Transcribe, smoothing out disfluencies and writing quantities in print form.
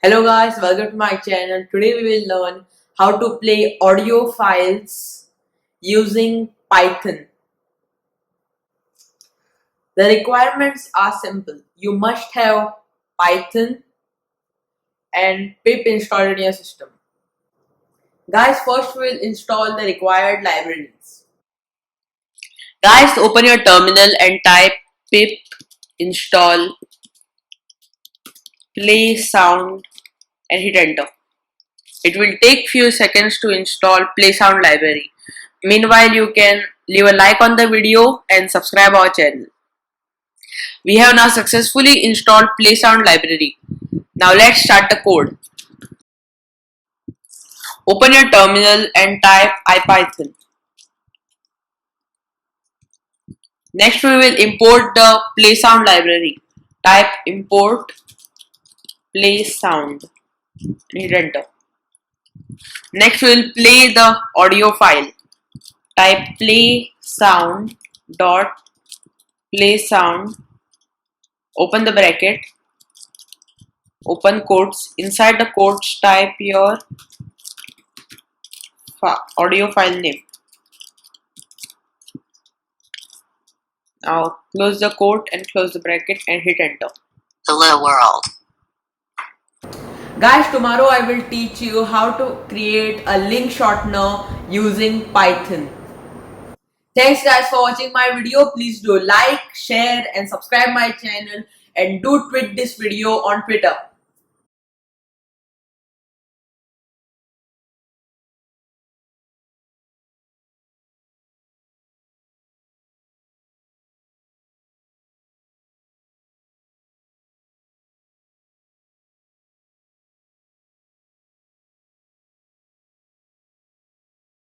Hello guys, welcome to my channel. Today we will learn how to play audio files using Python. The requirements are simple. You must have Python and pip installed in your system. Guys, first we'll install the required libraries. Guys, open your terminal and type pip install playsound and hit enter. It will take few seconds to install playsound library. Meanwhile, you can leave a like on the video and subscribe our channel. We have now successfully installed playsound library. Now let's start the code. Open your terminal and type ipython. Next we will import the playsound library. Type import playsound and hit enter. Next we will play the audio file. Type playsound dot playsound, open the bracket, open quotes, inside the quotes type your audio file name. Now close the quote and close the bracket and hit enter. Hello world. Guys, tomorrow I will teach you how to create a link shortener using Python. Thanks guys for watching my video. Please do like, share and subscribe my channel, and do tweet this video on Twitter.